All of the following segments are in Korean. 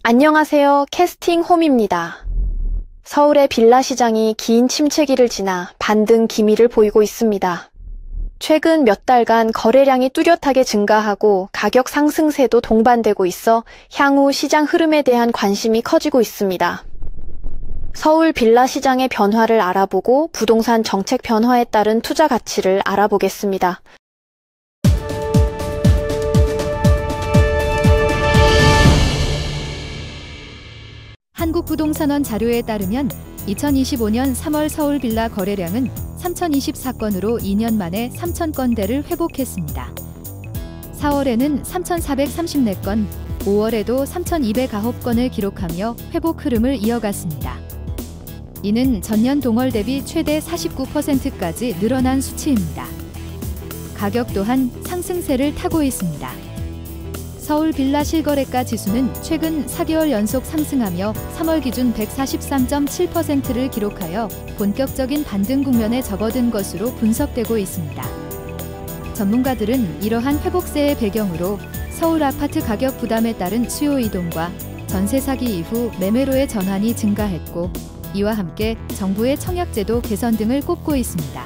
안녕하세요. 캐스팅 홈입니다. 서울의 빌라 시장이 긴 침체기를 지나 반등 기미를 보이고 있습니다. 최근 몇 달간 거래량이 뚜렷하게 증가하고 가격 상승세도 동반되고 있어 향후 시장 흐름에 대한 관심이 커지고 있습니다. 서울 빌라 시장의 변화를 알아보고 부동산 정책 변화에 따른 투자 가치를 알아보겠습니다. 한국부동산원 자료에 따르면 2025년 3월 서울 빌라 거래량은 3,024건으로 2년 만에 3,000건대를 회복했습니다. 4월에는 3,434건, 5월에도 3,209건을 기록하며 회복 흐름을 이어갔습니다. 이는 전년 동월 대비 최대 49%까지 늘어난 수치입니다. 가격 또한 상승세를 타고 있습니다. 서울 빌라 실거래가 지수는 최근 4개월 연속 상승하며 3월 기준 143.7%를 기록하여 본격적인 반등 국면에 접어든 것으로 분석되고 있습니다. 전문가들은 이러한 회복세의 배경으로 서울 아파트 가격 부담에 따른 수요 이동과 전세 사기 이후 매매로의 전환이 증가했고, 이와 함께 정부의 청약제도 개선 등을 꼽고 있습니다.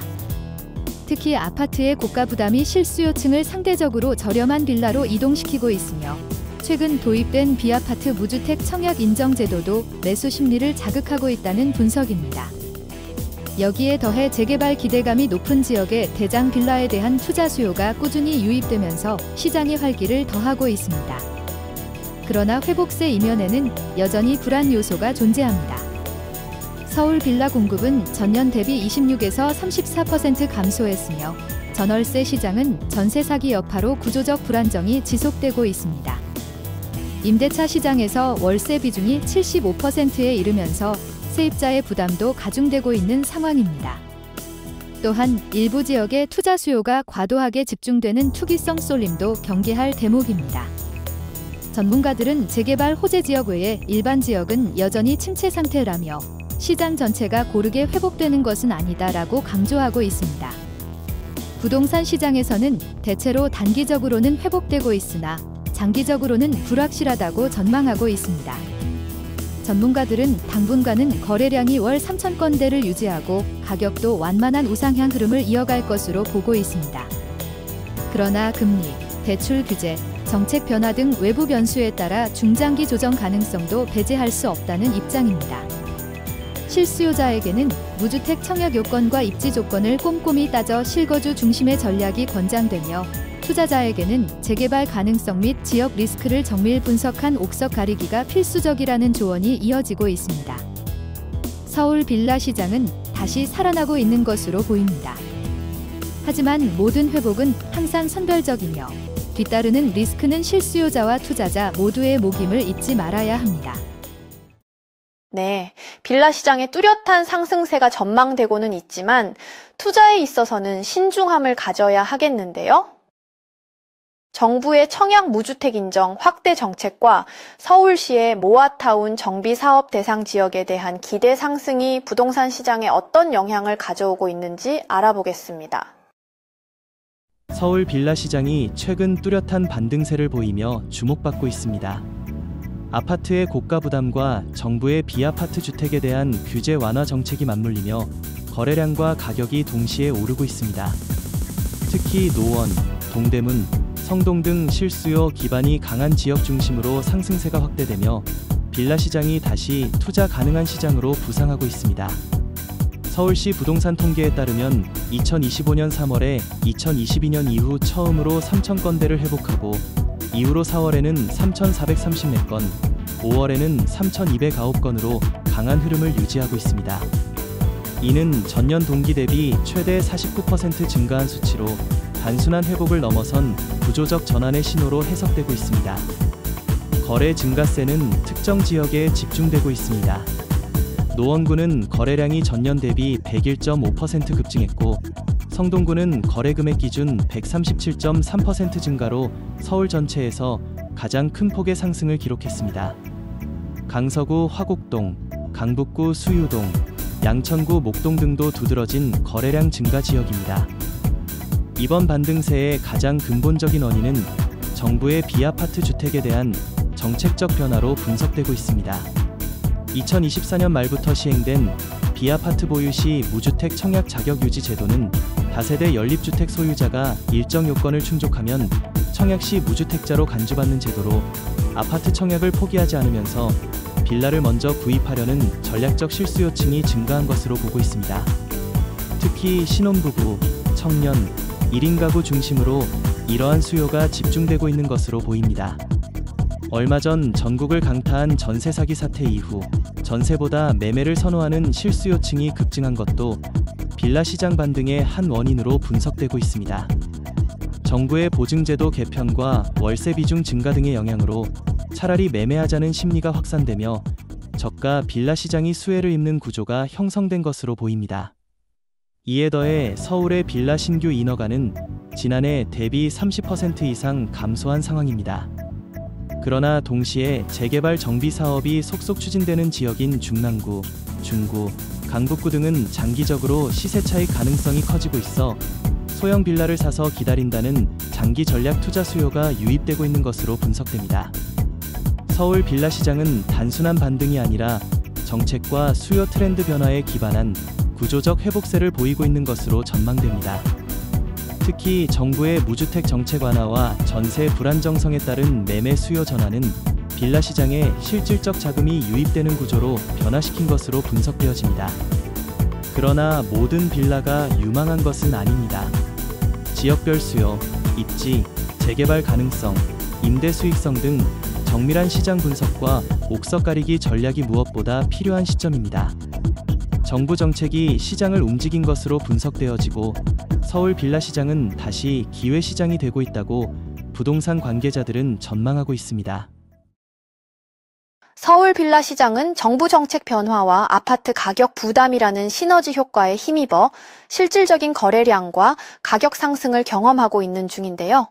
특히 아파트의 고가 부담이 실수요층을 상대적으로 저렴한 빌라로 이동시키고 있으며, 최근 도입된 비아파트 무주택 청약 인정 제도도 매수 심리를 자극하고 있다는 분석입니다. 여기에 더해 재개발 기대감이 높은 지역의 대장 빌라에 대한 투자 수요가 꾸준히 유입되면서 시장의 활기를 더하고 있습니다. 그러나 회복세 이면에는 여전히 불안 요소가 존재합니다. 서울 빌라 공급은 전년 대비 26에서 34% 감소했으며, 전월세 시장은 전세 사기 여파로 구조적 불안정이 지속되고 있습니다. 임대차 시장에서 월세 비중이 75%에 이르면서 세입자의 부담도 가중되고 있는 상황입니다. 또한 일부 지역의 투자 수요가 과도하게 집중되는 투기성 쏠림도 경계할 대목입니다. 전문가들은 재개발 호재 지역 외에 일반 지역은 여전히 침체 상태라며, 시장 전체가 고르게 회복되는 것은 아니다라고 강조하고 있습니다. 부동산 시장에서는 대체로 단기적으로는 회복되고 있으나 장기적으로는 불확실하다고 전망하고 있습니다. 전문가들은 당분간은 거래량이 월 3,000건대를 유지하고 가격도 완만한 우상향 흐름을 이어갈 것으로 보고 있습니다. 그러나 금리, 대출 규제, 정책 변화 등 외부 변수에 따라 중장기 조정 가능성도 배제할 수 없다는 입장입니다. 실수요자에게는 무주택 청약 요건과 입지 조건을 꼼꼼히 따져 실거주 중심의 전략이 권장되며, 투자자에게는 재개발 가능성 및 지역 리스크를 정밀 분석한 옥석 가리기가 필수적이라는 조언이 이어지고 있습니다. 서울 빌라 시장은 다시 살아나고 있는 것으로 보입니다. 하지만 모든 회복은 항상 선별적이며, 뒤따르는 리스크는 실수요자와 투자자 모두의 목임을 잊지 말아야 합니다. 네, 빌라 시장의 뚜렷한 상승세가 전망되고는 있지만 투자에 있어서는 신중함을 가져야 하겠는데요. 정부의 청약 무주택 인정 확대 정책과 서울시의 모아타운 정비 사업 대상 지역에 대한 기대 상승이 부동산 시장에 어떤 영향을 가져오고 있는지 알아보겠습니다. 서울 빌라 시장이 최근 뚜렷한 반등세를 보이며 주목받고 있습니다. 아파트의 고가 부담과 정부의 비아파트 주택에 대한 규제 완화 정책이 맞물리며 거래량과 가격이 동시에 오르고 있습니다. 특히 노원, 동대문, 성동 등 실수요 기반이 강한 지역 중심으로 상승세가 확대되며 빌라 시장이 다시 투자 가능한 시장으로 부상하고 있습니다. 서울시 부동산 통계에 따르면 2025년 3월에 2022년 이후 처음으로 3,000건대를 회복하고, 이후로 4월에는 3,434건, 5월에는 3,209건으로 강한 흐름을 유지하고 있습니다. 이는 전년 동기 대비 최대 49% 증가한 수치로 단순한 회복을 넘어선 구조적 전환의 신호로 해석되고 있습니다. 거래 증가세는 특정 지역에 집중되고 있습니다. 노원구는 거래량이 전년 대비 101.5% 급증했고, 성동구는 거래 금액 기준 137.3% 증가로 서울 전체에서 가장 큰 폭의 상승을 기록했습니다. 강서구 화곡동, 강북구 수유동, 양천구 목동 등도 두드러진 거래량 증가 지역입니다. 이번 반등세의 가장 근본적인 원인은 정부의 비아파트 주택에 대한 정책적 변화로 분석되고 있습니다. 2024년 말부터 시행된 비아파트 보유 시 무주택 청약 자격 유지 제도는 다세대 연립주택 소유자가 일정 요건을 충족하면 청약 시 무주택자로 간주받는 제도로 아파트 청약을 포기하지 않으면서 빌라를 먼저 구입하려는 전략적 실수요층이 증가한 것으로 보고 있습니다. 특히 신혼부부, 청년, 1인 가구 중심으로 이러한 수요가 집중되고 있는 것으로 보입니다. 얼마 전 전국을 강타한 전세 사기 사태 이후 전세보다 매매를 선호하는 실수요층이 급증한 것도 빌라 시장 반등의 한 원인으로 분석되고 있습니다. 정부의 보증제도 개편과 월세 비중 증가 등의 영향으로 차라리 매매하자는 심리가 확산되며 저가 빌라 시장이 수혜를 입는 구조가 형성된 것으로 보입니다. 이에 더해 서울의 빌라 신규 인허가는 지난해 대비 30% 이상 감소한 상황입니다. 그러나 동시에 재개발 정비 사업이 속속 추진되는 지역인 중랑구, 중구, 강북구 등은 장기적으로 시세 차익 가능성이 커지고 있어 소형 빌라를 사서 기다린다는 장기 전략 투자 수요가 유입되고 있는 것으로 분석됩니다. 서울 빌라 시장은 단순한 반등이 아니라 정책과 수요 트렌드 변화에 기반한 구조적 회복세를 보이고 있는 것으로 전망됩니다. 특히 정부의 무주택 정책 완화와 전세 불안정성에 따른 매매 수요 전환은 빌라 시장에 실질적 자금이 유입되는 구조로 변화시킨 것으로 분석되어집니다. 그러나 모든 빌라가 유망한 것은 아닙니다. 지역별 수요, 입지, 재개발 가능성, 임대 수익성 등 정밀한 시장 분석과 옥석 가리기 전략이 무엇보다 필요한 시점입니다. 정부 정책이 시장을 움직인 것으로 분석되어지고 서울 빌라 시장은 다시 기회 시장이 되고 있다고 부동산 관계자들은 전망하고 있습니다. 서울 빌라 시장은 정부 정책 변화와 아파트 가격 부담이라는 시너지 효과에 힘입어 실질적인 거래량과 가격 상승을 경험하고 있는 중인데요.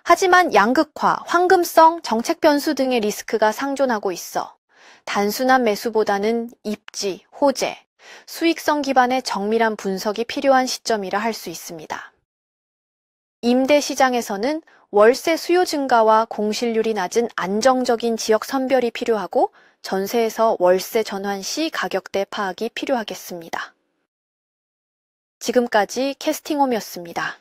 하지만 양극화, 황금성, 정책 변수 등의 리스크가 상존하고 있어 단순한 매수보다는 입지, 호재, 수익성 기반의 정밀한 분석이 필요한 시점이라 할 수 있습니다. 임대 시장에서는 월세 수요 증가와 공실률이 낮은 안정적인 지역 선별이 필요하고 전세에서 월세 전환 시 가격대 파악이 필요하겠습니다. 지금까지 캐스팅홈이었습니다.